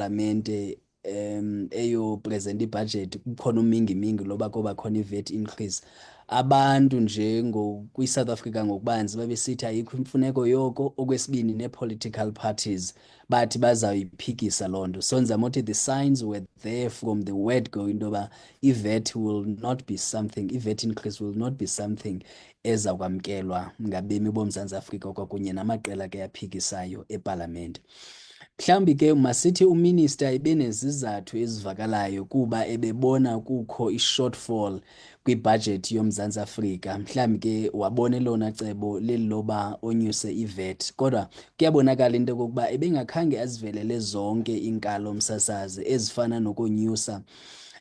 epalamente eyo present ibudget kukhona umingi loba koba khona i-VAT increase. Abantu nje kwi-South Africa ngokubanzi babesithi ayikho imfuneko yoko. Okwesibini, ne-political parties bathi bazawuyiphikisa loo nto. So ndizama ukuthi the signs were there from the word go into yoba i-VAT will not be something, i-VAT increase will not be something eza kwamkelwa ngabemi boMzantsi Afrika kwakunye namaqela ke aphikisayo epalamente. Mhlawumbi ke masithi uminister ebenezizathu ezivakalayo kuba ebebona kukho i-shortfall kwibudget yoMzantsi Afrika. Mhlawumbi ke wabona elona cebo leliloba onyuse i-VAT, kodwa kuyabonakala into yokokuba ebengakhange azivelele zonke iinkalo msasazi ezifana nokonyusa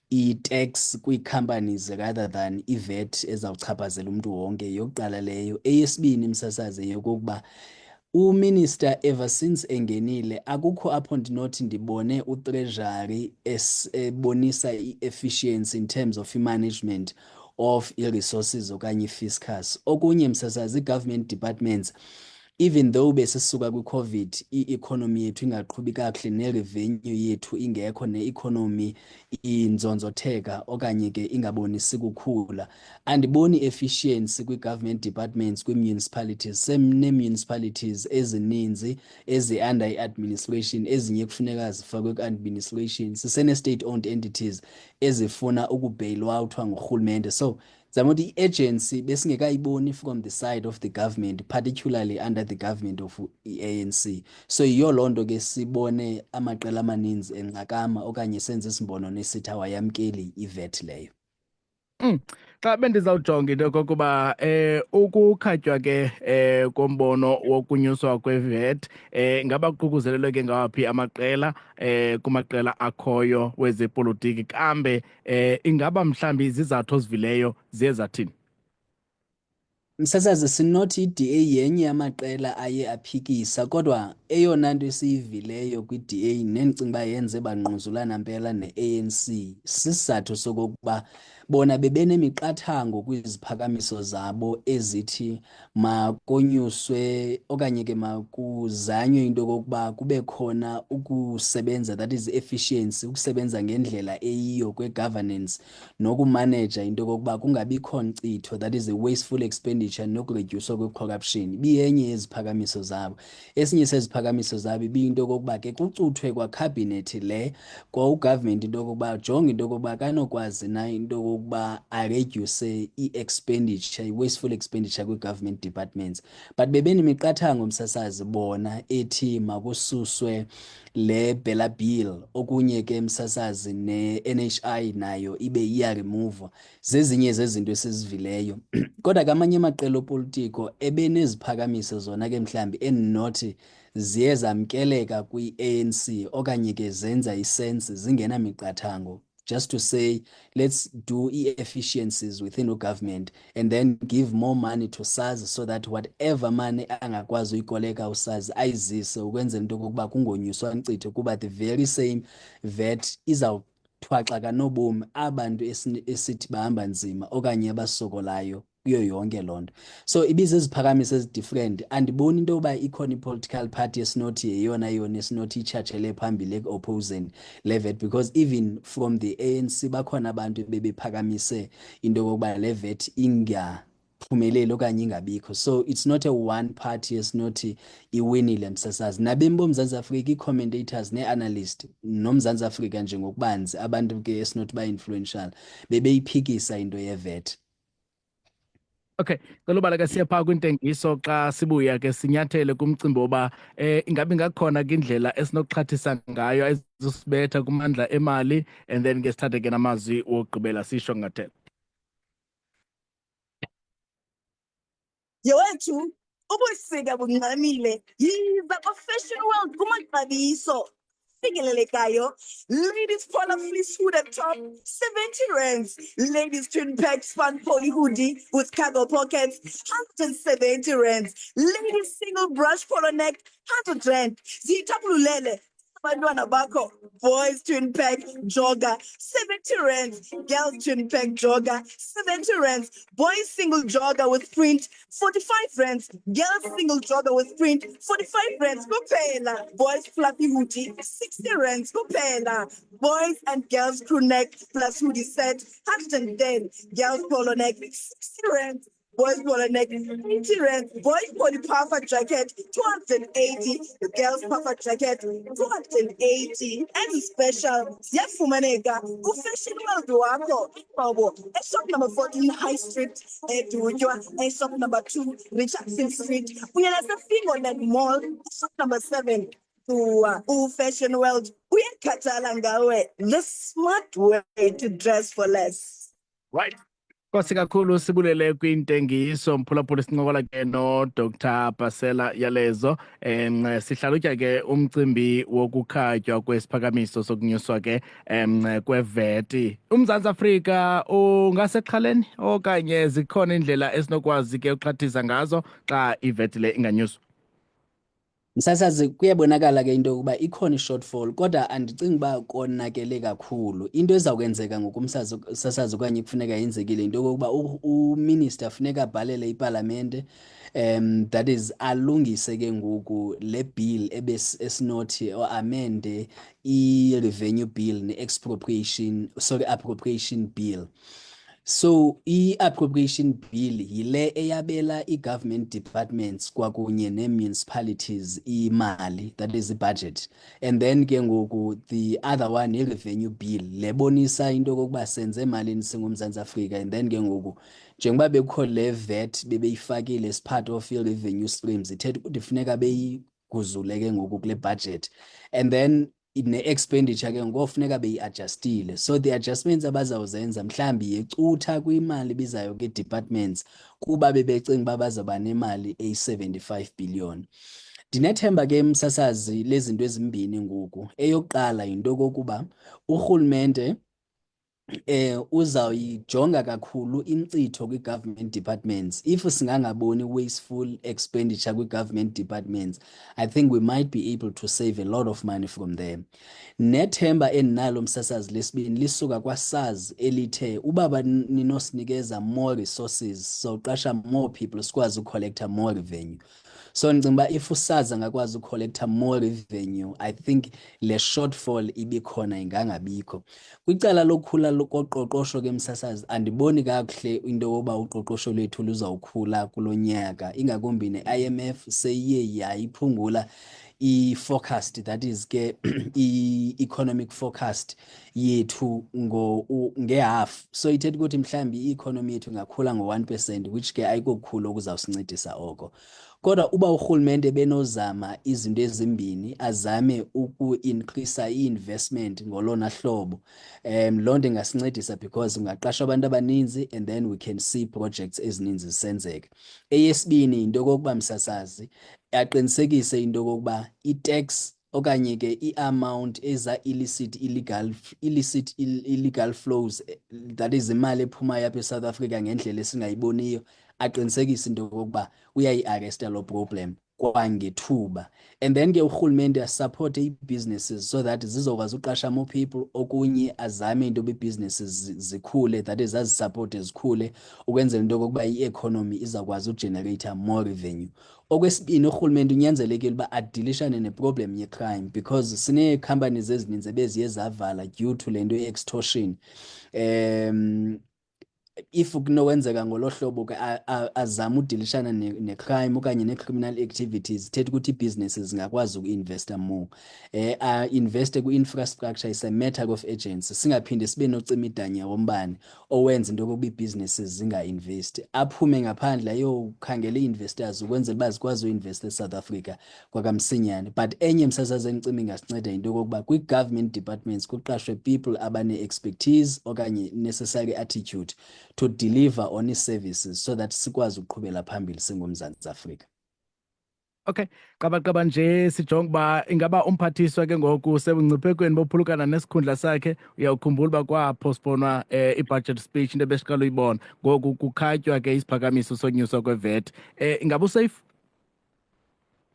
i-tax kwii-companies rather than i-VAT ezawuchaphazela umntu wonke. Yokuqala leyo. Eyesibini, msasazi, yokokuba uminister ever since engenile akukho apho ndinothi ndibone uTreasury ebonisa i-efficiency in terms of i-management of i-resources okanye i-fiscus. Okunye, msasazi, i-government departments, even though besisuka kwi-COVID i-economy yethu ingaqhubi kakuhle ne-revenue yethu ingekho, ne-economy inzonzotheka okanye ke ingabonisi kukhula, andiboni i-efficiency kwi-government departments, kwi-municipalities. Nee-municipalities ezininzi ezi-under i-administration, ezinye kufuneka zifakwe kwi-administration, sisene-state owned entities ezifuna ukubheyilawuthwa ngurhulumente. So zama ukuthi i-agency besingekayiboni from the side of the government, particularly under the government of i-ANC. So yiyo loo nto ke sibone amaqela amaninzi enqakama okanye senze isimbono nesithi awayamkeli i-VAT leyo. Xa bendizawujonga into yokokuba ukukhatywa ke kombono wokunyuswa kwe-VAT ngaba kuququzelelwe ke ngawaphi amaqela kumaqela akhoyo wezepolitiki, kambe ingaba mhlambi izizathu ozivileyo ziye zathini? Msasazi, sinothi i-DA yenye yamaqela aye aphikisa, kodwa eyona nto esiyivileyo kwi-DA nendicinga uba yenze bangquzulana mpela ne-ANC sisizathu sokokuba bona bebenemiqathango kwiziphakamiso zabo ezithi makonyuswe okanye ke makuzanywe into yokokuba kube khona ukusebenza, that is efficiency, ukusebenza ngendlela eyiyo kwe-governance nokumaneja into yokokuba kungabikho nkcitho, that is a wasteful expenditure, nokuredyuswa kwe-corruption. Ibiyenye yeziphakamiso zabo. Esinye seziphakamiso zabo ibiyinto yokokuba ke kucuthwe kwa cabinet le kwa ugovernment into yokokuba jonge into yokokuba kanokwazi na into yokokuba aredyuse i-expenditure, i-wasteful expenditure kwi-government departments. But bebenemiqathango, msasazi, bona ethi makususwe le Bella Bill. Okunye ke, msasazi, ne-NHI nayo ibe iyaremuvwa. Zezinye zezinto esizivileyo. Kodwa kamanye amaqela opolitiko ebeneziphakamiso zona ke mhlambi endinothi ziye zamkeleka kwi-ANC okanye ke zenza isense zingenamiqathango. Just to say, let's do e-efficiencies within the government and then give more money to SARS so that whatever money angakwazi uyikoleka uSARS ayizise ukwenzela into yokokuba kungonyuswa nkcitho, kuba the very same VAT izawuthwaxa kanobomi abantu esithi bahamba nzima okanye abasokolayo kuyo yonke loo nto. So ibiziziphakamiso ezi-different. Andiboni into yokuba ikhona i-political party esinothi yeyona esinothi itshatshele phambili eku-opposing le VAT, because even from the ANC bakhona abantu bebephakamise into yokokuba le VAT ingaphumeleli okanye ingabikho. So it's not a one party esinothi iwinile, msasazi. Nabemi boMzantsi Afrika, ii-commentators nee-analyst noMzantsi Afrika njengokubanzi, abantu ke esinothi ba-influential, bebeyiphikisa into ye-VAT. Okay, cela ubaleka siya phaa kwintengiso. Xa sibuya ke sinyathele kumcimbi woba ingabe ingakhona ke indlela esinokuxhathisa ngayo ezisibetha kumandla emali, and then ke sithathe ke namazwi wokugqibela sisho ngathela. Yewethu ubusika bungxamile, yiza kwa-Fashion World kumaxabiso fikelelekayo. Ladies polar fleece hood at top, 70 rands. Ladies twin pack span poly hoodie with cargo pockets, 170 rands. Ladies single brush polo neck, 100 rand. Zitapululele, Abantwana bakho, boys twin pack jogger, 70 rands. Girls twin pack jogger, 70 rands. Boys single jogger with print, 45 rands. Girls single jogger with print, 45 rands. Kuphela. Boys fluffy hoodie, 60 rands. Kuphela. Boys and girls crew neck plus hoodie set, 110. Girls polo neck, 60 rands. Boys polo neck, 80 rands. Boys poly puffer jacket, 280. The girls puffer jacket, 280. And special, ziyafumaneka ku-Fashion World wakho. Babo, shop number 14 High Street, Edutywa, shop number 2 Richardson Street. We are at the Fingerland Mall, shop number 7 to Fashion World. We are Katala ngawe, the smart way to dress for less. Right. Kwasi kakhulu sibulele kwintengiso mphulaphula sincokola ke no Dr. Pasela Yalezo sihlalutya ke umcimbi wokukhatywa kwesiphakamiso sokunyuswa ke kweVAT. UMzantsi Afrika ungasexhaleni okanye zikhona indlela esinokwazi ke uxhathisa ngazo xa iVAT le inganyuswa? Msasazi kuyabonakala ke into yokuba ikhona i-shortfall kodwa andicingi uba konakele kakhulu. Into ezawukwenzeka ngokumsasazi okanye kufuneka yenzekile into yokokuba uminister funeka abhalele ipalamente that is alungise ke ngoku le bill esinothi or amende i-revenue bill ne-appropriation bill. So i-appropriation bill yile eyabela i-government departments kwakunye ne-municipalities imali, that is i-budget. And then ke ngoku the other one i-revenue bill lebonisa into yokokuba senze malini singuMzantsi Afrika, and then ke ngoku njengoba bekho le VAT bebeyifakile as part of i-revenue streams ithetha ukuthi funeka beyiguzule ke ngoku kule budget, and then ne-expenditure ke ngofuneka beyi-adjustile. So the adjustments abazawuzenza mhlambi yecutha kwimali bizayo ke-departments kuba bebecinga uba bazawuba nemali eyi-75 billion. Ndinethemba ke msasazi lezinto ezimbini ngoku. Eyokuqala yinto kokuba urhulumente uzawuyijonga kakhulu inkcitho kwi-government departments. If singangaboni wasteful expenditure kwi-government departments, I think we might be able to save a lot of money from them. Nethemba endinalo msasazi lesibini lisuka kwa-SARS elithe uba ninosinikeza more resources sowuqasha more people sikwazi ucollecta more revenue. So ndicinga uba if uSARS angakwazi ucollecta more revenue, I think le shortfall ibikhona ingangabikho. Kwicala lokukhula koqoqosho ke msasazi andiboni kakuhle into yokuba uqoqosho lwethu luzawukhula kulo nyaka, ingakumbi ne-IMF seyiye yayiphungula i-forecast, that is ke i-economic forecast yethu ngehalf. So ithetha ukuthi mhlambi i-economy yethu ingakhula ngo-1%, which ke ayikokukhulu okuzawusincedisa oko. Kodwa uba urhulumente benozama izinto ezimbini, azame uku-increase i-investment ngolona hlobo, loo nto ingasincedisa because ungaqasha abantu abaninzi and then we can see projects ezininzi zisenzeka. Eyesibini into yokokuba msasazi aqinisekise into yokokuba i-tax okanye ke i-amount eza-illicit illegal flows, that is imali ephumayo apha eSouth Africa ngendlela esingayiboniyo, aqinisekise into yokokuba uyayi-arresta lo problem kwangethuba. And then ke urhulumente asupporte i-businesses so that zizokwazi uqasha more people, okunye azame into ii-businesses zikhule, that is azisupporte zikhule ukwenzela into yokokuba i-economy izawukwazi ugenerate more revenue. Okwesibini urhulumente unyanzelekile uba adilishane neproblem ye-crime because sinee-companies ezininzi ebeziye zavala due to le nto ye-extortion. If kunokwenzeka ngolo hlobo ke azama udilishana ne-crime okanye ne-criminal activities, thetha ukuthi ii-businesses zingakwazi uku-investa more. Investe kwi-infrastructure is a matter of urgency, singaphinde sibe nocima idanya wombane owenza into yokokuba ii-businesses zinga-investi, aphume ngaphandle ayokhangela ii-investors ukwenzela uba zikwazi uinvesta eSouth Africa kwakamsinyane. But enye msasazi encima ingasinceda into yokokuba kwi-government departments kuqashwe people abane-expertise okanye necessary attitude to deliver on ii-services so that sikwazi ukuqhubela phambili singuMzantsi Afrika. Okay, qabaqaba nje sijonga uba ingaba umphathiswa ke ngoku sebungciphekweni bophulukana nesikhundla sakhe. Uyawukhumbula uba kwapostponwa i-budget speech into ebesiqala uyibona, ngoku kukhatywa ke isiphakamiso sonyuso kweVAT. Ingaba usafe?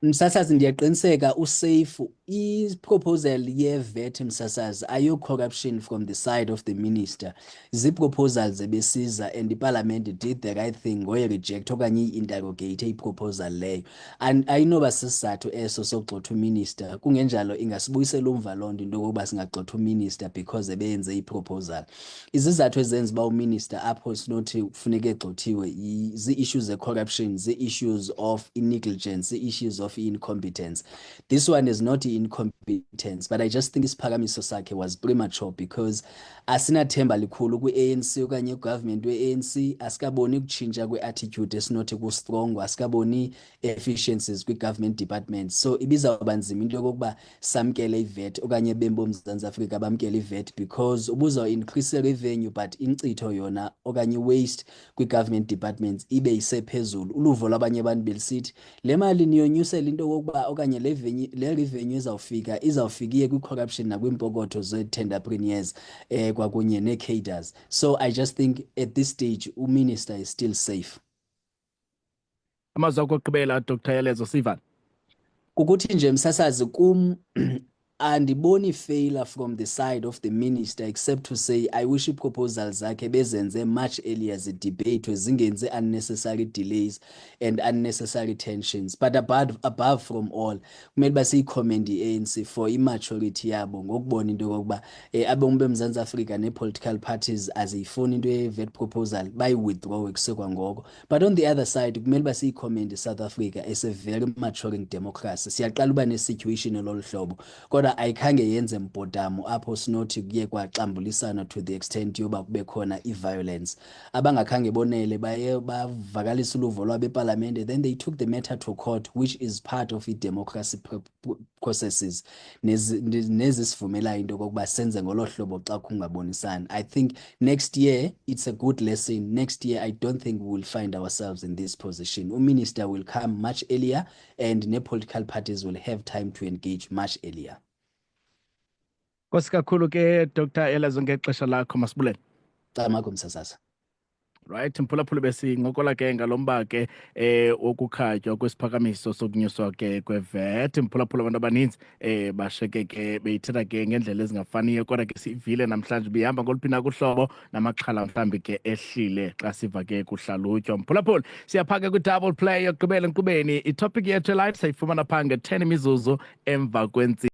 Msasazi ndiyaqiniseka usafe i-proposal ye-VAT msasazi ayo corruption from the side of the minister. Zii-proposals ebesiza and iparlament did the right thing ngoyi-reject okanye i-interrogate i-proposal leyo. And ayinoba sisizathu eso sokugxotha uminister, kungenjalo ingasibuyisela umva loo nto into yokokuba singagxotha uminister because ebenze i-proposal. Izizathu ezenza uba uminister apho sinothi kufuneka egxothiwe zii-issues ze-corruption, zii-issues of negligence, zii-issues of incompetence. This one is not incompetence, but I just think isiphakamiso sakhe was premature because asinathemba likhulu kwi-ANC okanye government we-ANC, asikaboni ukutshintsha kwe-attitude esinothi ku-strong, asikaboni efficiencies kwi-government department. So ibizawuba nzima into yokokuba samkele i-VAT okanye bembo Mzantsi Afrika bamkele i-VAT because ubuzawu-increase revenue but inkcitho yona okanye waste kwi-government departments ibe isephezulu. Uluvo lwabanye abantu belisithi le mali niyonyusela into yokokuba okanye le revenue izawufika iye kwi-corruption nakwimpokotho zee-tenderpreneurs kwakunye nee-cadres. So I just think at this stage uminister is still safe. Amazwi akho okugqibela Dr. Elezo Sivan. Kukuthi nje msasazi kum andiboni failure from the side of the minister except to say I wish i-proposals zakhe bezenze much earlier zidebate zingenzi unnecessary delays and unnecessary tensions. But above from all kumele uba siyikhomende i-ANC for immaturity yabo ngokubona into yokokuba abemi beMzantsi Afrika nee-political parties aziyifuni into ye-VAT proposal bayi-withdraw kusekwangoko. But on the other side kumele uba siyikhomende i-South Africa as a very maturing democracy. Siyaqala uba ne-situation elolu hlobo kodwa ayikhange yenze mbhodamo apho sinothi kuye kwaxambulisana to the extent yoba kube khona i-violence. Abangakhange bonele baye bavakalisa uluvo lwabo eParliament, then they took the matter to court, which is part of i-democracy processes nezisivumelayo into yokokuba senze ngolo hlobo xa kungabonisani. I think next year it's a good lesson. Next year I don't think we will find ourselves in this position. Minister will come much earlier and ne-political parties will have time to engage much earlier. Nkosi kakhulu ke Dr. Elezo ngexesha lakho Masibulele. Camakho msasasa. Right, mphulaphula besingokola ke ngalomba ke okukhatywa kwesiphakamiso sokunyuswa ke kwe-VAT. Mphulaphula abantu abaninzi basheke ke beyithetha ke ngendlela ezingafaniyo kodwa ke sivile namhlanje bihamba ngoluphina kuhlobo namaxhala mhlambi ke ehlile xa siva ke kuhlalutywa. Mphulaphula siyaphaka kwi-double play yokugqibela enkqubeni. Itopic yethu live sayifumana phaa nge-10 imizuzu emva kwentsi